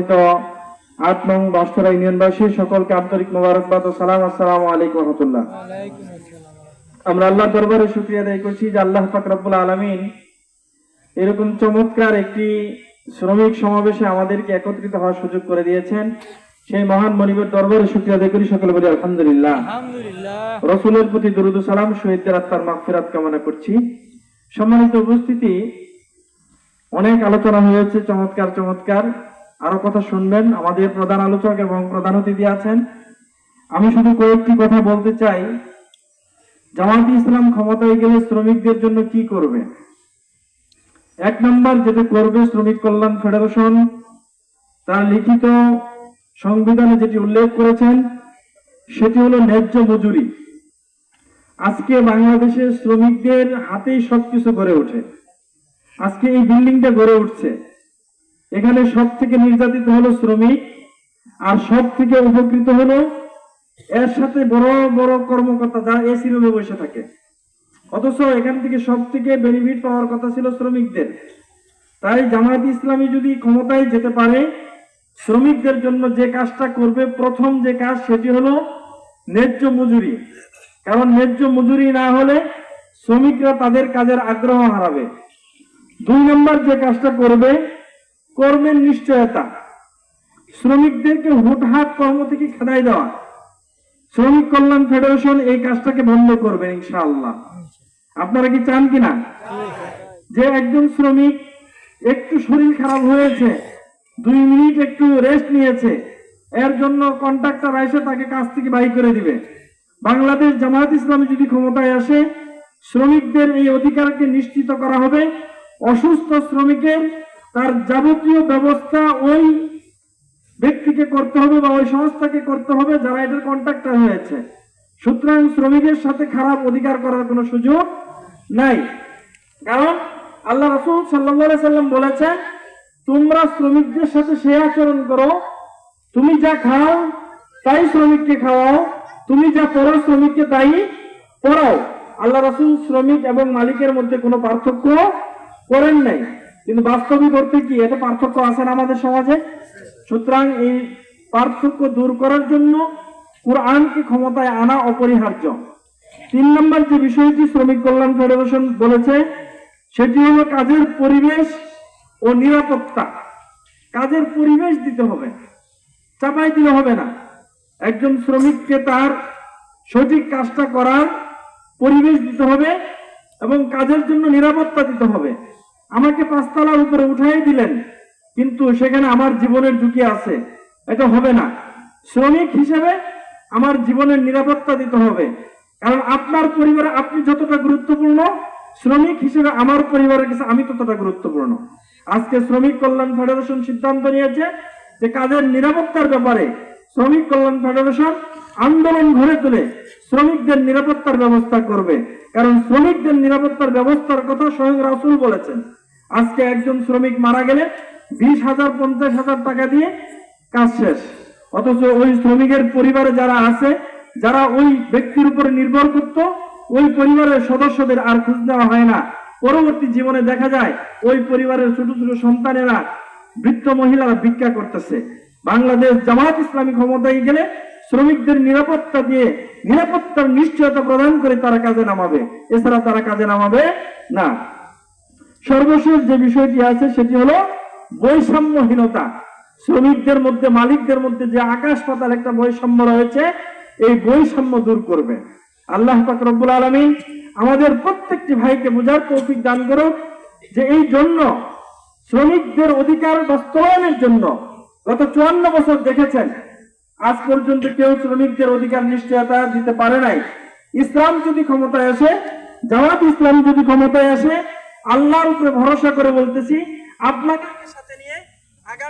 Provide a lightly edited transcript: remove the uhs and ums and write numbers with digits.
8 নং বাস্তরা ইউনিয়নবাসী সকলকে আন্তরিক মোবারকবাদ ও সালাম। আসসালামু আলাইকুম ওয়া রাহমাতুল্লাহ। আমরা আল্লাহর দরবারে শুকরিয়া আদায় করছি যে আল্লাহ পাক রব্বুল আলামিন এরকম চমৎকার একটি শ্রমিক সমাবেশে আমাদেরকে একত্রিত হওয়ার সুযোগ করে দিয়েছেন। সেই মহান মনিবের দরবারে শুকরিয়া আদায় করি, সকলে বলি আলহামদুলিল্লাহ। রাসূলের প্রতি দরুদ ও সালাম, শহীদদের আত্মার মাগফিরাত কামনা করছি। সম্মানিত উপস্থিতি, অনেক আলোচনা হয়েছে, চমৎকার চমৎকার আরো কথা শুনবেন। আমাদের প্রধান আলোচক এবং প্রধান অতিথি আছেন। আমি শুধু কয়েকটি কথা বলতে চাই। জামায়াতে ইসলাম ক্ষমতায় গেলে শ্রমিকদের জন্য কি করবে? 1 নম্বর যেটা করবে, শ্রমিক কল্যাণ ফেডারেশন তার লিখিত সংবিধানে যেটি উল্লেখ করেছেন সেটি হলো ন্যায্য মজুরি। আজকে বাংলাদেশের শ্রমিকদের হাতেই সবকিছু গড়ে ওঠে। আজকে এই বিল্ডিংটা গড়ে উঠছে, এখানে সব থেকে নির্যাতিত হলো শ্রমিক, আর সব থেকে উপকৃত হলো এর সাথে বড় বড় কর্মকর্তা যারা এসি রুমে বসে থাকে। অথচ এখান থেকে সব থেকে বেনিফিট পাওয়ার কথা ছিল শ্রমিকদের। তাই জামায়াত ইসলামী যদি ক্ষমতায় যেতে পারে, শ্রমিকদের জন্য যে কাজটা করবে, প্রথম যে কাজ সেটি হলো ন্যায্য মজুরি। কারণ ন্যায্য মজুরি না হলে শ্রমিকরা তাদের কাজের আগ্রহ হারাবে। 2 নম্বর যে কাজটা করবে, কর্মের নিশ্চয়তা। শ্রমিকদেরকে হুটহাট কর্ম থেকে খেদাই দেওয়া, শ্রমিক কল্যাণ ফেডারেশন এই কাজটাকে বন্ধ করবে ইনশাআল্লাহ। আপনারা কি চান কিনা যে একজন শ্রমিক একটু শরীর খারাপ হয়েছে, 2 মিনিট একটু রেস্ট নিয়েছে, এর জন্য কন্ট্রাক্টর এসে তাকে কাজ থেকে বাই করে দিবে? বাংলাদেশ জামায়াত ইসলামী যদি ক্ষমতায় আসে, শ্রমিকদের এই অধিকারকে নিশ্চিত করা হবে। অসুস্থ শ্রমিকের তার যাবতীয় ব্যবস্থা ওই ব্যক্তিকে করতে হবে বা ওই সংস্থাকে করতে হবে যারা এটার কন্ট্রাক্টর হয়েছে। সুতরাং শ্রমিকের সাথে খারাপ অধিকার করার কোনো সুযোগ নাই। কারণ আল্লাহ রাসূল সাল্লাল্লাহু আলাইহি সাল্লাম বলেছেন, তোমরা শ্রমিকদের সাথে সে আচরণ করো, তুমি যা খাও তাই শ্রমিককে খাওয়াও, তুমি যা পড়ো শ্রমিককে তাই পড়াও। আল্লাহ রাসূল শ্রমিক এবং মালিকের মধ্যে কোনো পার্থক্য করেন নাই। কিন্তু বাস্তবিক অর্থে কি এটা পার্থক্য আছে না আমাদের সমাজে? সুতরাং এই পার্থক্য দূর করার জন্য কুরআনকে ক্ষমতায় আনা অপরিহার্য। 3 নম্বর যে বিষয়টি শ্রমিক কল্যাণ ফেডারেশন বলেছে সেটি হলো কাজের পরিবেশ ও নিরাপত্তা। কাজের পরিবেশ দিতে হবে, চাপাই দিলে হবে না। একজন শ্রমিককে তার সঠিক কাজটা করার পরিবেশ দিতে হবে এবং কাজের জন্য নিরাপত্তা দিতে হবে। আমাকে 5 তলার উপরে উঠাই দিলেন, কিন্তু সেখানে আমার জীবনের ঝুঁকি আছে, এটা হবে না। শ্রমিক হিসেবে আমার জীবনের নিরাপত্তা দিতে হবে। কারণ আপনার পরিবারে আপনি যতটা গুরুত্বপূর্ণ, শ্রমিক হিসেবে আমার পরিবারের কাছে আমি ততটা গুরুত্বপূর্ণ। আজকে শ্রমিক কল্যাণ ফেডারেশন সিদ্ধান্ত নিয়েছে যে কাজের নিরাপত্তার ব্যাপারে শ্রমিক কল্যাণ ফেডারেশন আন্দোলন গড়ে তুলে শ্রমিকদের নিরাপত্তার ব্যবস্থা করবে। কারণ শ্রমিকদের নিরাপত্তার ব্যবস্থার কথা স্বয়ং রাসূল বলেছেন। আজকে একজন শ্রমিক মারা গেলে 20,000 50,000 টাকা দিয়ে কাজ শেষ। অথচ ওই শ্রমিকের পরিবারে যারা আছে, যারা ওই ব্যক্তির উপরে নির্ভর করত, ওই পরিবারের সদস্যদের আর খোঁজ নেওয়া হয় না। পরবর্তী জীবনে দেখা যায় ওই পরিবারের ছোট ছোট সন্তানেরা, বৃদ্ধ মহিলারা ভিক্ষা করতেছে। বাংলাদেশ জামায়াত ইসলামী ক্ষমতায় গেলে শ্রমিকদের নিরাপত্তা দিয়ে, নিরাপত্তার নিশ্চয়তা প্রদান করে তারা কাজে নামাবে, এছাড়া তারা কাজে নামাবে না। সর্বশেষ যে বিষয়টি আছে সেটি হলো বৈষম্যহীনতা। শ্রমিকদের মধ্যে, মালিকদের মধ্যে যে আকাশ পাতাল একটা বৈষম্য রয়েছে, এই বৈষম্য দূর করবে। আল্লাহ পাক রব্বুল আলামিন আমাদের প্রত্যেকটি ভাইকে বোঝার তৌফিক দান করুক যে এই জন্য শ্রমিকদের অধিকার বাস্তবায়নের জন্য গত 54 বছর দেখেছেন আজ পর্যন্ত কেউ শ্রমিকদের অধিকার নিশ্চয়তা দিতে পারে নাই। ইসলাম যদি ক্ষমতায় আসে, জামায়াত ইসলাম যদি ক্ষমতায় আসে, আল্লাহর উপরে ভরসা করে বলতেছি, আপনাকে সাথে নিয়ে আগামী